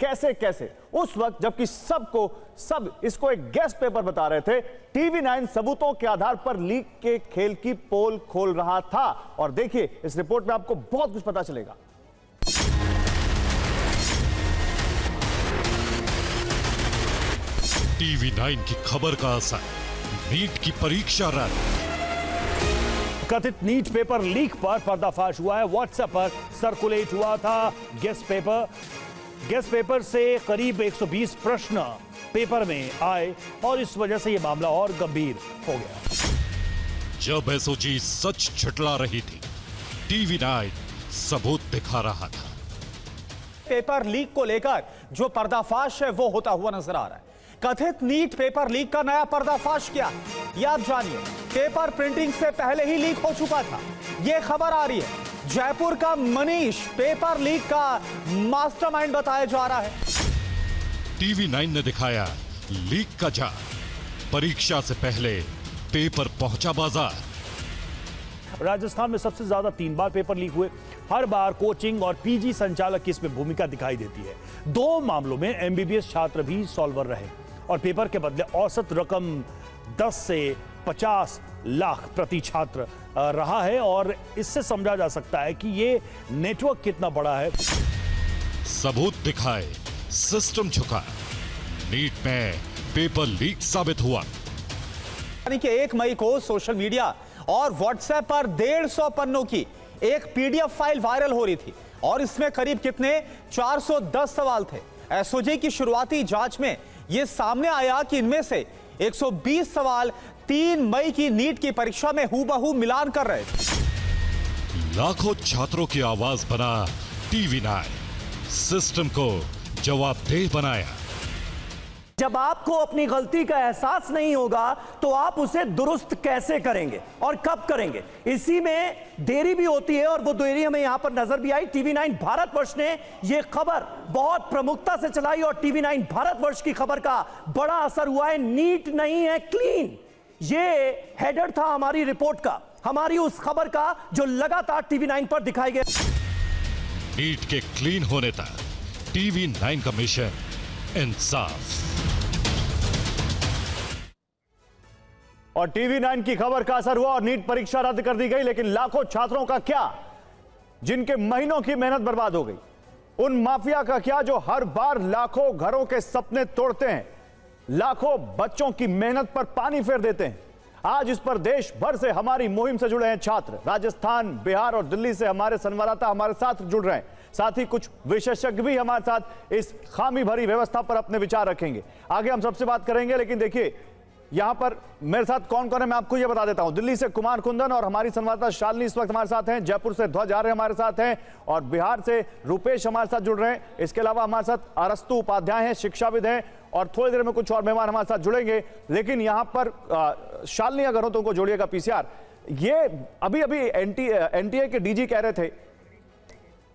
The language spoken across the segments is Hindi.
कैसे कैसे उस वक्त जबकि सब इसको एक गेस्ट पेपर बता रहे थे, TV9 सबूतों के आधार पर लीक के खेल की पोल खोल रहा था। और देखिए इस रिपोर्ट में आपको बहुत कुछ पता चलेगा। TV9 की खबर का असर, नीट की परीक्षा रद्द। कथित नीट पेपर लीक पर पर्दाफाश हुआ है। व्हाट्सएप पर सर्कुलेट हुआ था गेस्ट पेपर से करीब 120 प्रश्न पेपर में आए और इस वजह से यह मामला और गंभीर हो गया। जब एसओजी सच झुठला रही थी, TV9 सबूत दिखा रहा था। पेपर लीक को लेकर जो पर्दाफाश है वो होता हुआ नजर आ रहा है। कथित नीट पेपर लीक का नया पर्दाफाश क्या, ये आप जानिए। पेपर प्रिंटिंग से पहले ही लीक हो चुका था, ये खबर आ रही है। जयपुर का मनीष पेपर लीक का मास्टरमाइंड बताया जा रहा है। TV9 ने दिखाया लीक का जाल। परीक्षा से पहले पेपर पहुंचा बाजार। राजस्थान में सबसे ज्यादा 3 बार पेपर लीक हुए। हर बार कोचिंग और पीजी संचालक की इसमें भूमिका दिखाई देती है। 2 मामलों में MBBS छात्र भी सॉल्वर रहे और पेपर के बदले औसत रकम 10 से 50 लाख प्रति छात्र रहा है। और इससे समझा जा सकता है कि ये नेटवर्क कितना बड़ा है। सबूत दिखाए, सिस्टम झुका, नीट में पेपर लीक साबित हुआ। यानी कि 1 मई को सोशल मीडिया और व्हाट्सएप पर 150 पन्नों की एक PDF फाइल वायरल हो रही थी और इसमें करीब कितने 410 सवाल थे। एसओजी की शुरुआती जांच में यह सामने आया कि इनमें से 120 सवाल 3 मई की नीट की परीक्षा में हूबहू मिलान कर रहे थे। लाखों छात्रों की आवाज बना TV9, सिस्टम को जवाबदेह बनाया। जब आपको अपनी गलती का एहसास नहीं होगा तो आप उसे दुरुस्त कैसे करेंगे और कब करेंगे, इसी में देरी भी होती है। और वो देरी हमें यहां पर नजर भी आई। TV9 भारतवर्ष ने यह खबर बहुत प्रमुखता से चलाई और TV9 भारतवर्ष की खबर का बड़ा असर हुआ है। नीट नहीं है क्लीन, ये हेडर था हमारी रिपोर्ट का, हमारी उस खबर का जो लगातार TV9 पर दिखाई गया। नीट के क्लीन होने तक TV9 का मिशन इंसाफ। और TV9 की खबर का असर हुआ और नीट परीक्षा रद्द कर दी गई। लेकिन लाखों छात्रों का क्या, जिनके महीनों की मेहनत बर्बाद हो गई? उन माफिया का क्या जो हर बार लाखों घरों के सपने तोड़ते हैं, लाखों बच्चों की मेहनत पर पानी फेर देते हैं? आज इस पर देश भर से हमारी मुहिम से जुड़े हैं छात्र। राजस्थान, बिहार और दिल्ली से हमारे संवाददाता हमारे साथ जुड़ रहे हैं। साथ ही कुछ विशेषज्ञ भी हमारे साथ इस खामी भरी व्यवस्था पर अपने विचार रखेंगे। आगे हम सबसे बात करेंगे, लेकिन देखिए यहां पर मेरे साथ कौन कौन है मैं आपको यह बता देता हूं। दिल्ली से कुमार कुंदन और हमारी संवाददाता शालिनी इस वक्त हमारे साथ हैं। जयपुर से ध्वज आर्य हमारे साथ हैं और बिहार से रुपेश हमारे साथ जुड़ रहे हैं। इसके अलावा हमारे साथ अरस्तु उपाध्याय हैं, शिक्षाविद हैं और थोड़ी देर में कुछ और मेहमान हमारे साथ जुड़ेंगे। लेकिन यहां पर शालिनी अगर हो तो उनको जोड़िएगा PCR। ये अभी NTA के DG कह रहे थे।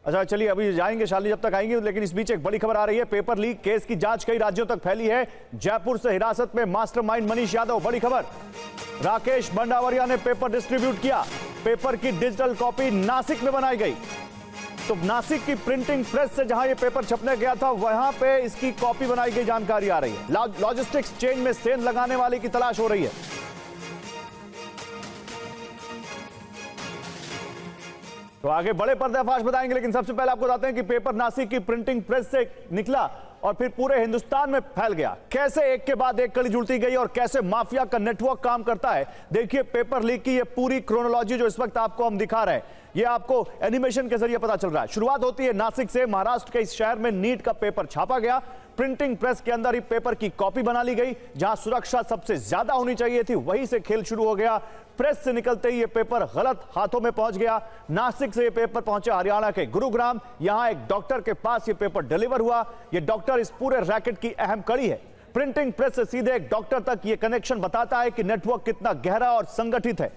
अच्छा चलिए अभी जाएंगे शालिनी जब तक आएंगे, लेकिन इस बीच एक बड़ी खबर आ रही है। पेपर लीक केस की जांच कई राज्यों तक फैली है। जयपुर से हिरासत में मास्टरमाइंड मनीष यादव, बड़ी खबर। राकेश भंडावरिया ने पेपर डिस्ट्रीब्यूट किया। पेपर की डिजिटल कॉपी नासिक में बनाई गई। तो नासिक की प्रिंटिंग प्रेस से जहां ये पेपर छपने गया था वहां पे इसकी कॉपी बनाई गई जानकारी आ रही है। लॉजिस्टिक्स चेन में सेंध लगाने वाले की तलाश हो रही है। तो आगे बड़े पर्दाफाश बताएंगे, लेकिन सबसे पहले आपको बताते हैं कि पेपर नासिक की प्रिंटिंग प्रेस से निकला और फिर पूरे हिंदुस्तान में फैल गया। कैसे एक के बाद एक कड़ी जुड़ती गई और कैसे माफिया का नेटवर्क काम करता है। देखिए पेपर लीक की ये पूरी क्रोनोलॉजी जो इस वक्त आपको हम दिखा रहे हैं, ये आपको एनिमेशन के जरिए पता चल रहा है। शुरुआत होती है नासिक से। महाराष्ट्र के इस शहर में नीट का पेपर छापा गया। प्रिंटिंग प्रेस के अंदर ही पेपर की कॉपी बना ली गई। जहां सुरक्षा सबसे ज्यादा होनी चाहिए थी वहीं से खेल शुरू हो गया। प्रेस से निकलते ही ये पेपर गलत हाथों में पहुंच गया। नासिक से ये पेपर पहुंचे हरियाणा के गुरुग्राम। यहां एक डॉक्टर के पास ये पेपर डिलीवर हुआ। ये डॉक्टर इस पूरे रैकेट की अहम कड़ी है। प्रिंटिंग प्रेस से सीधे एक डॉक्टर तक ये कनेक्शन बताता है कि नेटवर्क कितना गहरा और संगठित है।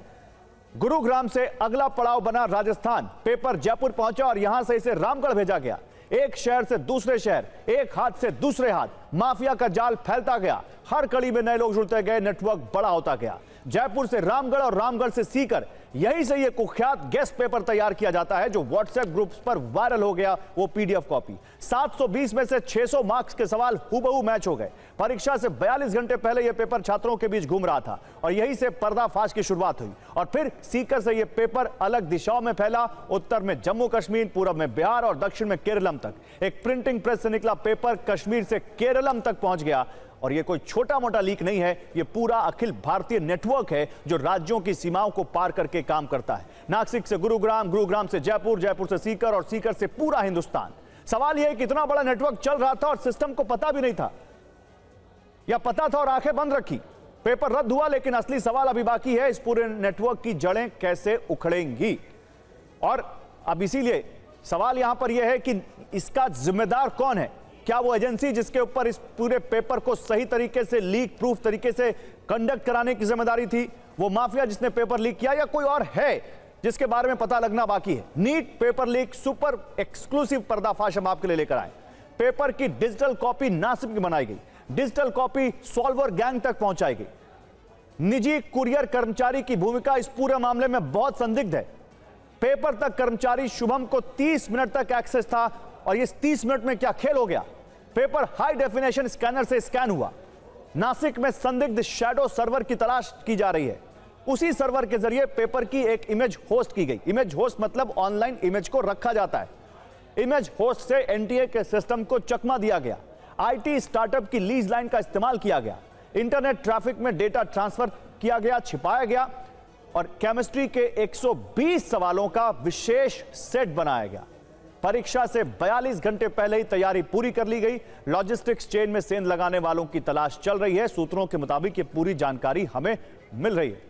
गुरुग्राम से अगला पड़ाव बना राजस्थान। पेपर जयपुर पहुंचा और यहां से इसे रामगढ़ भेजा गया। एक शहर से दूसरे शहर, एक हाथ से दूसरे हाथ, माफिया का जाल फैलता गया। हर कड़ी में नए लोग जुड़ते गए, नेटवर्क बड़ा होता गया। जयपुर से रामगढ़ और रामगढ़ से सीकर यहीं से यह कुख्यात गेस्ट पेपर तैयार किया जाता है जो व्हाट्सएप ग्रुप्स पर वायरल हो गया। वो पीडीएफ कॉपी 720 में से 600 मार्क्स के सवाल हूबहू मैच हो गए। परीक्षा से 42 घंटे पहले यह पेपर छात्रों के बीच घूम रहा था और यहीं से पर्दाफाश की शुरुआत हुई और फिर सीकर से यह पेपर अलग दिशाओं में फैला। उत्तर में जम्मू कश्मीर, पूर्व में बिहार और दक्षिण में केरलम तक। एक प्रिंटिंग प्रेस से निकला पेपर कश्मीर से केरलम तक पहुंच गया और यह कोई छोटा मोटा लीक नहीं है, यह पूरा अखिल भारतीय नेटवर्क है जो राज्यों की सीमाओं को पार करके काम करता है। नासिक से गुरुग्राम, गुरुग्राम से जयपुर, जयपुर से सीकर और सीकर से पूरा हिंदुस्तान। सवाल यह है कि इतना बड़ा नेटवर्क चल रहा था और सिस्टम को पता भी नहीं था, या पता था और आंखें बंद रखी। पेपर रद्द हुआ, लेकिन असली सवाल अभी बाकी है, इस पूरे नेटवर्क की जड़ें कैसे उखड़ेंगी। और अब इसीलिए सवाल यहां पर यह है कि इसका जिम्मेदार कौन है। क्या वो एजेंसी जिसके ऊपर इस पूरे पेपर को सही तरीके से लीक प्रूफ तरीके से कंडक्ट कराने की जिम्मेदारी थी, वो माफिया जिसने पेपर लीक किया, या कोई और है जिसके बारे में पता लगना बाकी है। NEET paper leak super exclusive पर्दाफाश हम आपके लिए लेकर आए। पेपर की डिजिटल कॉपी नासिक में बनाई गई, डिजिटल कॉपी सॉल्वर गैंग तक पहुंचाई गई। निजी कुरियर कर्मचारी की भूमिका इस पूरे मामले में बहुत संदिग्ध है। पेपर तक कर्मचारी शुभम को 30 मिनट तक एक्सेस था और इस 30 मिनट में क्या खेल हो गया। पेपर हाई डेफिनेशन स्कैनर से स्कैन हुआ। नासिक में संदिग्ध शैडो सर्वर की तलाश की जा रही है। उसी सर्वर के जरिए पेपर की एक इमेज होस्ट की गई। इमेज होस्ट मतलब ऑनलाइन इमेज को रखा जाता है। इमेज होस्ट से एनटीए के सिस्टम को चकमा दिया गया। आईटी स्टार्टअप की लीज लाइन का इस्तेमाल किया गया। इंटरनेट ट्रैफिक में डेटा ट्रांसफर किया गया, छिपाया गया और केमिस्ट्री के 120 सवालों का विशेष सेट बनाया गया। परीक्षा से 42 घंटे पहले ही तैयारी पूरी कर ली गई। लॉजिस्टिक्स चेन में सेंध लगाने वालों की तलाश चल रही है। सूत्रों के मुताबिक ये पूरी जानकारी हमें मिल रही है।